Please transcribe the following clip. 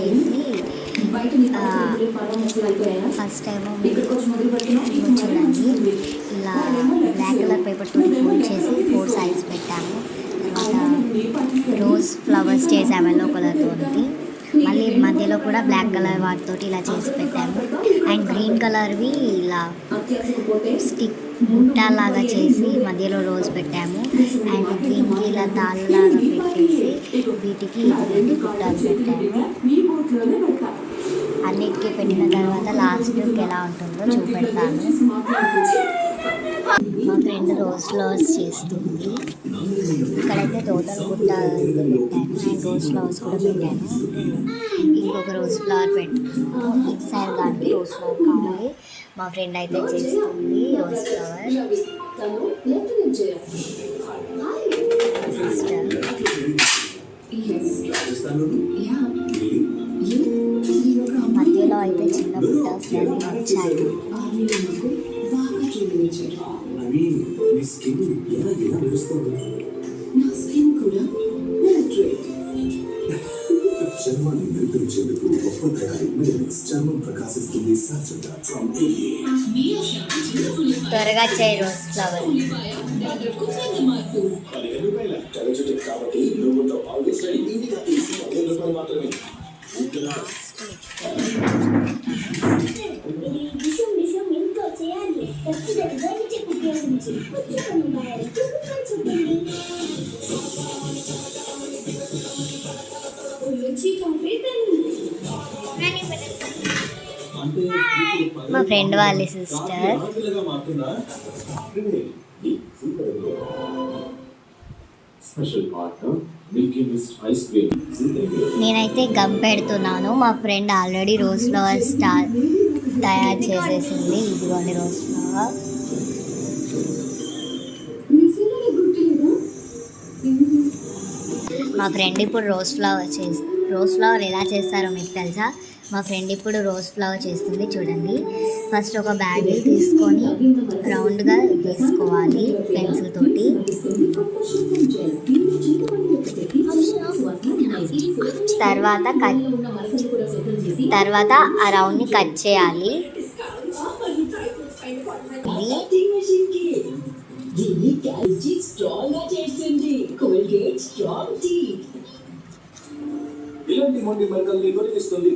చేసి first time చూడండి ఇలా బ్లాక్ కలర్ పేపర్ తోటి ఫోల్డ్ చేసి 4 సైడ్స్ పెట్టాము. తర్వాత రోజ్ ఫ్లవర్స్ చేసాము ఎల్లో కలర్ తోటి. మళ్ళీ మధ్యలో కూడా బ్లాక్ కలర్ వాటితోటి ఇలా చేసి పెట్టాము. అండ్ గ్రీన్ కలర్వి ఇలా స్టిక్ బుట్టలాగా చేసి మధ్యలో రోజ్ పెట్టాము. అండ్ గ్రీన్కి ఇలా తాళ్ళలాగా పెట్టేసి వీటికి ఇటువంటి బుట్టలు పెట్టాము. అన్నిటికీ పెట్టిన తర్వాత లాస్ట్కి ఎలా ఉంటుందో చూపెడతాను. మా ఫ్రెండ్ రోజ్ ఫ్లవర్స్ చేస్తుంది. ఇక్కడైతే టోటల్ బుట్ట పెట్టాను అండ్ రోజ్ ఫ్లవర్స్ కూడా పెట్టాను. ఇంకొక రోజ్ ఫ్లవర్ పెట్టాను. ఇటు సైడ్ దానికి రోజ్ ఫ్లవర్ కావాలి. మా ఫ్రెండ్ అయితే చేస్తుంది రోజ్ ఫ్లవర్. సిస్టర్ మధ్యలో అయితే చిన్న బుట్టాస్ వచ్చాయి. చర్మాన్ని నిర్మించేందుకు గొప్ప తయారీ మెడిమిక్స్ చర్మం ప్రకాశిస్తుంది సాచంగా త్వరగా చేయి రోజ్ ఫ్లవర్. మా ఫ్రెండ్ వాళ్ళ సిస్టర్. నేనైతే గమ్ పెడుతున్నాను. మా ఫ్రెండ్ ఆల్రెడీ రోజ్ ఫ్లవర్ తయారు చేసేసింది. ఇదిగోండి రోజ్ ఫ్లవర్. మా ఫ్రెండ్ ఇప్పుడు రోజ్ ఫ్లవర్ ఎలా చేస్తారో మీకు తెలుసా? మా ఫ్రెండ్ ఇప్పుడు రోజ్ ఫ్లవర్ చేస్తుంది. చూడండి, ఫస్ట్ ఒక బ్యాగిల్ తీసుకొని రౌండ్గా గీసుకోవాలి పెన్సిల్ తోటి. తర్వాత ఆ రౌండ్ని కట్ చేయాలి. ఇలాంటి మొండి మరకల్ని తొలగిస్తుంది.